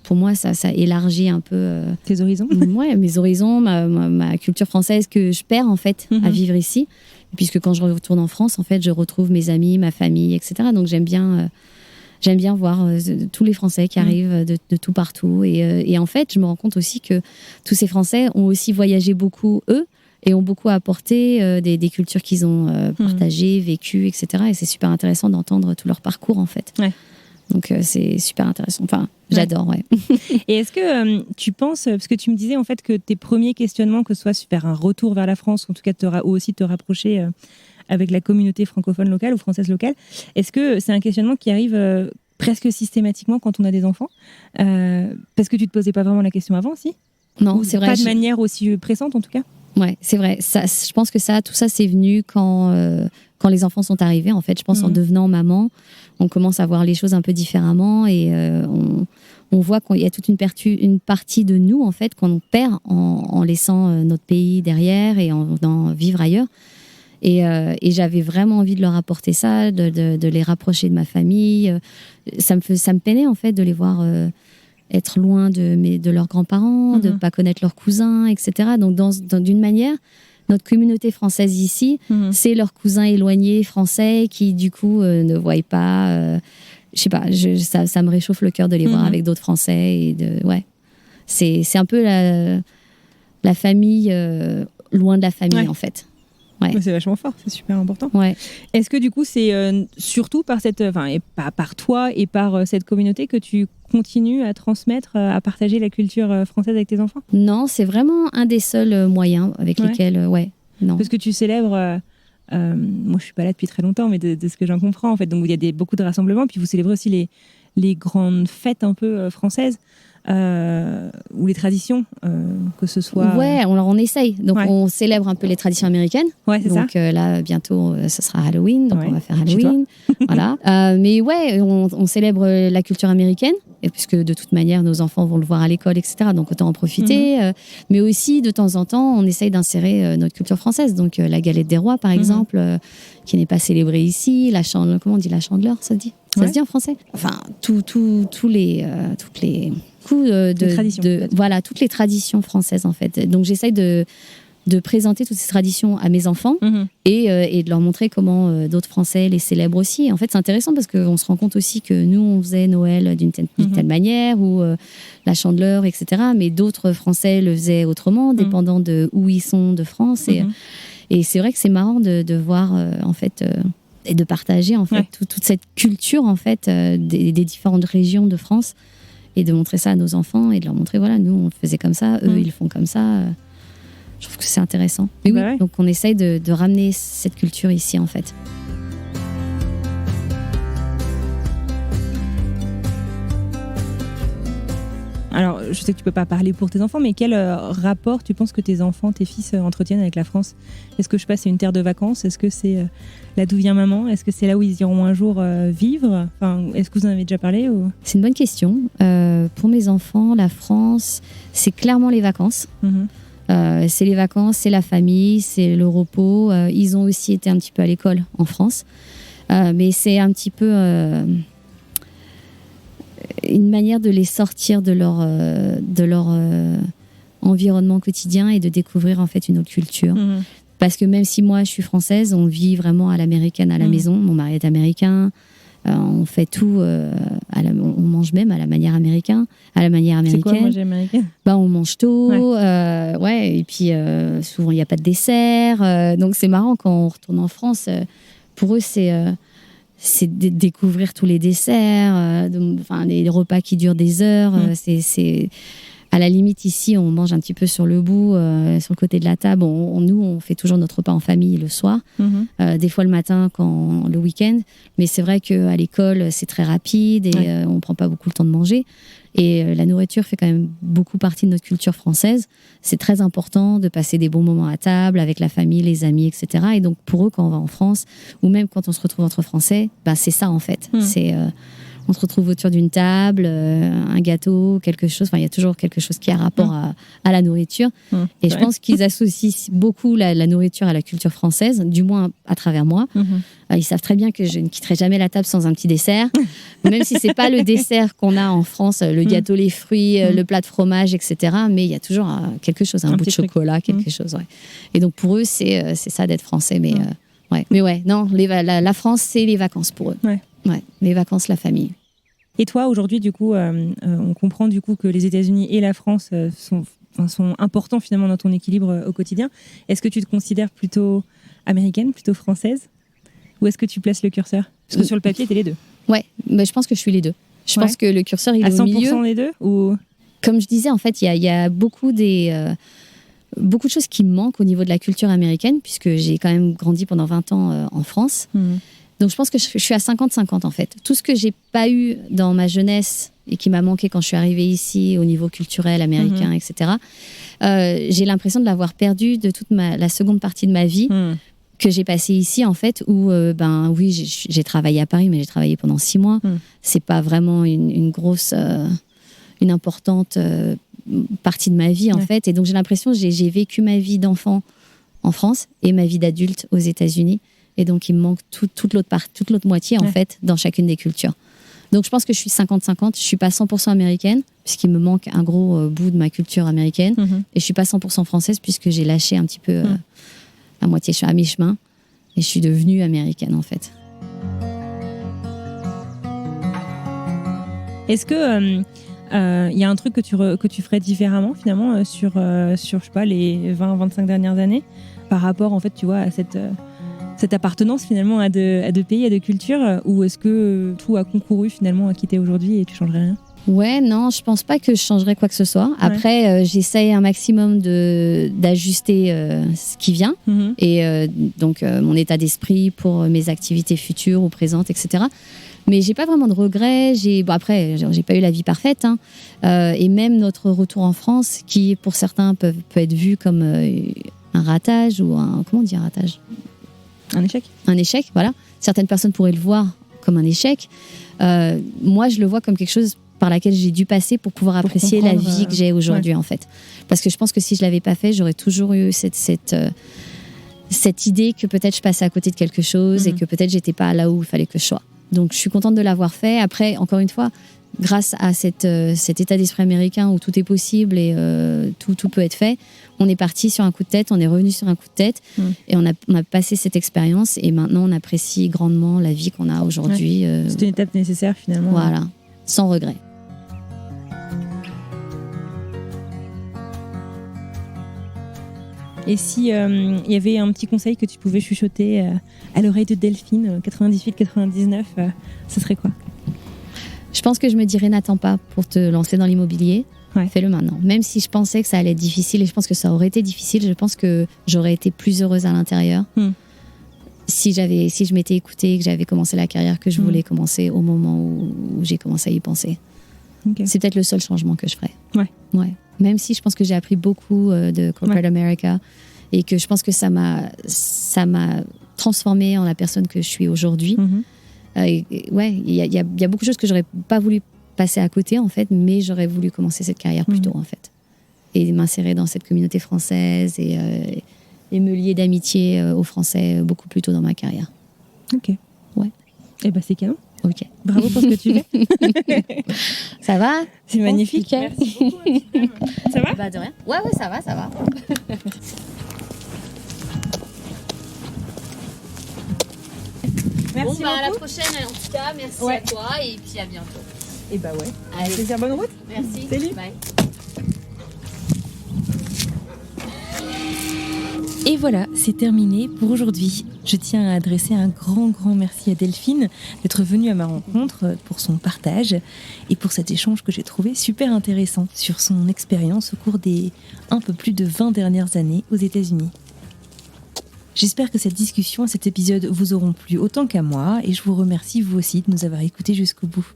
pour moi, ça élargit un peu... tes horizons? Ouais, mes horizons, ma culture française que je perds, en fait, à vivre ici. Puisque quand je retourne en France, en fait, je retrouve mes amis, ma famille, etc. Donc, j'aime bien voir tous les Français qui arrivent de tout partout. Et en fait, je me rends compte aussi que tous ces Français ont aussi voyagé beaucoup, eux, et ont beaucoup apporté des cultures qu'ils ont partagées, vécues, etc. Et c'est super intéressant d'entendre tout leur parcours, en fait. Ouais. Donc, c'est super intéressant. Enfin, j'adore, ouais. Et est-ce que tu penses, parce que tu me disais en fait que tes premiers questionnements, que ce soit faire un retour vers la France, en tout cas ou aussi te rapprocher avec la communauté francophone locale ou française locale, est-ce que c'est un questionnement qui arrive presque systématiquement quand on a des enfants parce que tu te posais pas vraiment la question avant, si? Non, c'est vrai. Pas de manière aussi pressante, en tout cas? Ouais, c'est vrai. Je pense que tout ça, c'est venu quand les enfants sont arrivés. En fait, je pense en devenant maman, on commence à voir les choses un peu différemment et on voit qu'il y a toute une partie de nous, en fait, qu'on perd en laissant notre pays derrière et en vivre ailleurs. Et j'avais vraiment envie de leur apporter ça, de les rapprocher de ma famille. Ça me peinait, en fait, de les voir être loin de leurs grands-parents, de ne pas connaître leurs cousins, etc. Donc, d'une manière, notre communauté française ici, c'est leurs cousins éloignés français qui, du coup, ne voient pas. Je sais pas, ça me réchauffe le cœur de les voir avec d'autres Français. C'est un peu la famille, loin de la famille, en fait. Ouais. C'est vachement fort, c'est super important. Ouais. Est-ce que du coup, c'est surtout par par toi et par cette communauté que tu continues à transmettre, à partager la culture française avec tes enfants ? Non, c'est vraiment un des seuls moyens avec lesquels, non. Parce que tu célèbres, moi je suis pas là depuis très longtemps, mais de ce que j'en comprends en fait, donc il y a beaucoup de rassemblements, puis vous célébrez aussi les grandes fêtes un peu françaises. Ou les traditions, que ce soit... Ouais, on essaye. Donc, on célèbre un peu les traditions américaines. Ouais, c'est donc, ça. Là, bientôt, ce sera Halloween. Donc, on va faire Halloween. Voilà. Mais ouais, on célèbre la culture américaine. Et puisque, de toute manière, nos enfants vont le voir à l'école, etc. Donc, autant en profiter. Mais aussi, de temps en temps, on essaye d'insérer notre culture française. Donc, la galette des rois, par exemple, qui n'est pas célébrée ici. Comment on dit la chandeleur, ça se dit ? Ça se dit en français ? Enfin, toutes les traditions, voilà, toutes les traditions françaises en fait. Donc j'essaye de présenter toutes ces traditions à mes enfants et de leur montrer comment d'autres Français les célèbrent aussi. En fait, c'est intéressant parce qu'on se rend compte aussi que nous, on faisait Noël d'une telle manière ou la Chandeleur, etc. Mais d'autres Français le faisaient autrement, dépendant de où ils sont de France. Et c'est vrai que c'est marrant de voir en fait et de partager en fait toute cette culture en fait des différentes régions de France. Et de montrer ça à nos enfants et de leur montrer, voilà, nous, on le faisait comme ça, eux, ils le font comme ça. Je trouve que c'est intéressant. Mais oui, donc on essaye de ramener cette culture ici, en fait. Alors, je sais que tu peux pas parler pour tes enfants, mais quel rapport tu penses que tes enfants, tes fils entretiennent avec la France ? Est-ce que c'est une terre de vacances ? Est-ce que c'est là d'où vient maman ? Est-ce que c'est là où ils iront un jour vivre ? Enfin, est-ce que vous en avez déjà parlé ou... C'est une bonne question. Pour mes enfants, la France, c'est clairement les vacances. C'est les vacances, c'est la famille, c'est le repos. Ils ont aussi été un petit peu à l'école en France. Mais c'est un petit peu... une manière de les sortir de leur environnement quotidien et de découvrir en fait une autre culture. Parce que même si moi je suis française, on vit vraiment à l'américaine à la maison. Mon mari est américain. On fait tout. On mange même à la manière américaine. C'est quoi manger américaine ? On mange tôt. Et puis souvent il n'y a pas de dessert. Donc c'est marrant quand on retourne en France. Pour eux c'est découvrir tous les desserts, les repas qui durent des heures. C'est à la limite ici, on mange un petit peu sur le bout, sur le côté de la table. Nous, on fait toujours notre repas en famille le soir, des fois le matin, le week-end. Mais c'est vrai qu'à l'école, c'est très rapide et on prend pas beaucoup le temps de manger. Et la nourriture fait quand même beaucoup partie de notre culture française. C'est très important de passer des bons moments à table avec la famille, les amis, etc. Et donc pour eux, quand on va en France, ou même quand on se retrouve entre Français, c'est ça en fait. C'est on se retrouve autour d'une table, un gâteau, quelque chose. Enfin, il y a toujours quelque chose qui a rapport à la nourriture. Et je pense qu'ils associent beaucoup la nourriture à la culture française, du moins à travers moi. Ils savent très bien que je ne quitterai jamais la table sans un petit dessert, même si c'est pas le dessert qu'on a en France, le gâteau, les fruits, le plat de fromage, etc. Mais il y a toujours quelque chose, un bout de chocolat, quelque chose. Et donc pour eux, c'est ça d'être français. Mais non, la France, c'est les vacances pour eux. Les vacances, la famille. Et toi, aujourd'hui, du coup, on comprend du coup que les États-Unis et la France sont importants finalement dans ton équilibre au quotidien. Est-ce que tu te considères plutôt américaine, plutôt française ? Ou est-ce que tu places le curseur ? Parce que sur le papier, t'es les deux. Ouais, mais je pense que je suis les deux. Je pense que le curseur, il est au milieu. À 100% les deux ou... Comme je disais, en fait, il y a beaucoup de choses qui me manquent au niveau de la culture américaine, puisque j'ai quand même grandi pendant 20 ans en France. Donc je pense que je suis à 50-50 en fait. Tout ce que j'ai pas eu dans ma jeunesse et qui m'a manqué quand je suis arrivée ici au niveau culturel américain, etc. J'ai l'impression de l'avoir perdu de toute la seconde partie de ma vie que j'ai passée ici en fait, où j'ai travaillé à Paris, mais j'ai travaillé pendant 6 mois. C'est pas vraiment une grosse, une importante partie de ma vie en fait. Et donc j'ai l'impression que j'ai vécu ma vie d'enfant en France et ma vie d'adulte aux États-Unis. Et donc, il me manque toute l'autre moitié, en fait, dans chacune des cultures. Donc, je pense que je suis 50-50. Je ne suis pas 100% américaine, puisqu'il me manque un gros bout de ma culture américaine. Et je ne suis pas 100% française, puisque j'ai lâché un petit peu à moitié, je suis à mi-chemin et je suis devenue américaine en fait. Est-ce que y a un truc que tu ferais différemment finalement sur je sais pas, les 20-25 dernières années par rapport en fait, tu vois, à cette appartenance finalement à deux pays, à deux cultures, ou est-ce que tout a concouru finalement à quitter aujourd'hui et tu changerais rien? Ouais, non, je pense pas que je changerais quoi que ce soit. Après, j'essaye un maximum d'ajuster ce qui vient et donc mon état d'esprit pour mes activités futures ou présentes, etc. Mais j'ai pas vraiment de regrets. Après, j'ai pas eu la vie parfaite, hein. Et même notre retour en France, qui pour certains peut être vu comme un ratage ou comment on dit un ratage? Un échec. Un échec, voilà. Certaines personnes pourraient le voir comme un échec. Moi, je le vois comme quelque chose par laquelle j'ai dû passer pour pouvoir apprécier la vie que j'ai aujourd'hui, en fait. Parce que je pense que si je l'avais pas fait, j'aurais toujours eu cette idée que peut-être je passais à côté de quelque chose et que peut-être j'étais pas là où il fallait que je sois. Donc, je suis contente de l'avoir fait. Après, encore une fois, grâce à cet état d'esprit américain où tout est possible et tout peut être fait, on est parti sur un coup de tête, on est revenu sur un coup de tête et on a passé cette expérience et maintenant on apprécie grandement la vie qu'on a aujourd'hui. C'est une étape nécessaire finalement. Voilà, sans regret. Et si il y avait un petit conseil que tu pouvais chuchoter à l'oreille de Delphine, 98-99, ce serait quoi? Je pense que je me dirais n'attends pas pour te lancer dans l'immobilier. Fais-le maintenant. Même si je pensais que ça allait être difficile et je pense que ça aurait été difficile, je pense que j'aurais été plus heureuse à l'intérieur si je m'étais écoutée et que j'avais commencé la carrière que je voulais commencer au moment où j'ai commencé à y penser. Okay. C'est peut-être le seul changement que je ferais. Ouais. Même si je pense que j'ai appris beaucoup de Corporate America et que je pense que ça m'a transformée en la personne que je suis aujourd'hui. Il y a beaucoup de choses que j'aurais pas voulu passer à côté en fait, mais j'aurais voulu commencer cette carrière plus tôt en fait et m'insérer dans cette communauté française et me lier d'amitié aux Français beaucoup plus tôt dans ma carrière. Ok. Ouais. Et ben c'est canon. Ok. Bravo pour ce que tu fais. Ça va? C'est magnifique. Merci beaucoup. Ça va? Bah de rien. Ouais, ça va. Merci beaucoup. À la prochaine en tout cas. Merci à toi et puis à bientôt. Et bah ouais. Allez. Plaisir, bonne route. Merci. Salut. Bye. Et voilà, c'est terminé pour aujourd'hui. Je tiens à adresser un grand merci à Delphine d'être venue à ma rencontre pour son partage et pour cet échange que j'ai trouvé super intéressant sur son expérience au cours des un peu plus de 20 dernières années aux États-Unis. J'espère que cette discussion, cet épisode vous auront plu autant qu'à moi et je vous remercie vous aussi de nous avoir écoutés jusqu'au bout.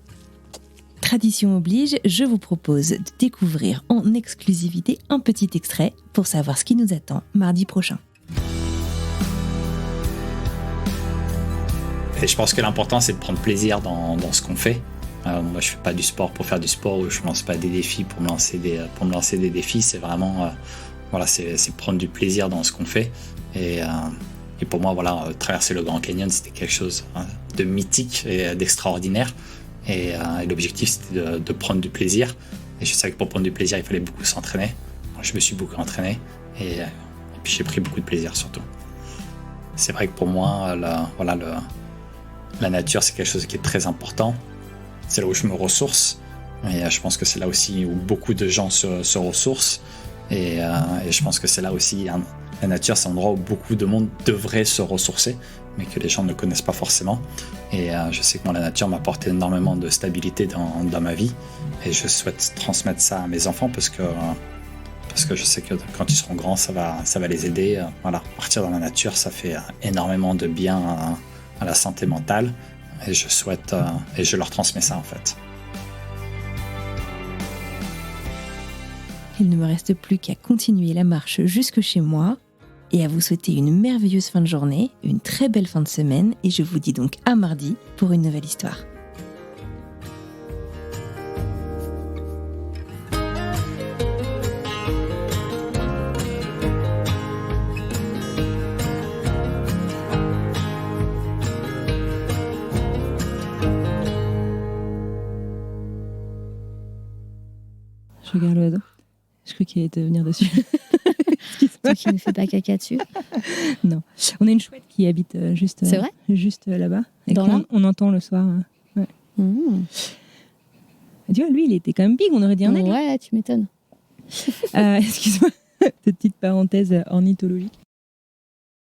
Tradition oblige, je vous propose de découvrir en exclusivité un petit extrait pour savoir ce qui nous attend mardi prochain. Et je pense que l'important, c'est de prendre plaisir dans ce qu'on fait. Moi, je ne fais pas du sport pour faire du sport ou je ne lance pas des défis pour me lancer des défis. C'est vraiment c'est prendre du plaisir dans ce qu'on fait. Et pour moi, traverser le Grand Canyon, c'était quelque chose de mythique et d'extraordinaire. Et l'objectif, c'était de prendre du plaisir. Et je savais que pour prendre du plaisir, il fallait beaucoup s'entraîner. Je me suis beaucoup entraîné et puis j'ai pris beaucoup de plaisir surtout. C'est vrai que pour moi, la nature, c'est quelque chose qui est très important. C'est là où je me ressource. Et je pense que c'est là aussi où beaucoup de gens se ressourcent. Et je pense que c'est là aussi, la nature, c'est un endroit où beaucoup de monde devrait se ressourcer, mais que les gens ne connaissent pas forcément. Et je sais que moi, la nature m'a apporté énormément de stabilité dans ma vie. Et je souhaite transmettre ça à mes enfants parce que je sais que quand ils seront grands, ça va les aider. Partir dans la nature, ça fait énormément de bien à la santé mentale. Et je souhaite, et je leur transmets ça en fait. Il ne me reste plus qu'à continuer la marche jusque chez moi et à vous souhaiter une merveilleuse fin de journée, une très belle fin de semaine et je vous dis donc à mardi pour une nouvelle histoire. Je regarde l'oiseau. Je crois qu'il allait te venir dessus. Tant qu'il ne fait pas caca dessus. Non. On a une chouette qui habite juste, C'est vrai juste là-bas. Et Dans on entend le soir. Ouais. Tu vois, lui, il était quand même big, on aurait dit un aigle. Ouais, tu m'étonnes. Excuse-moi, petite parenthèse ornithologique.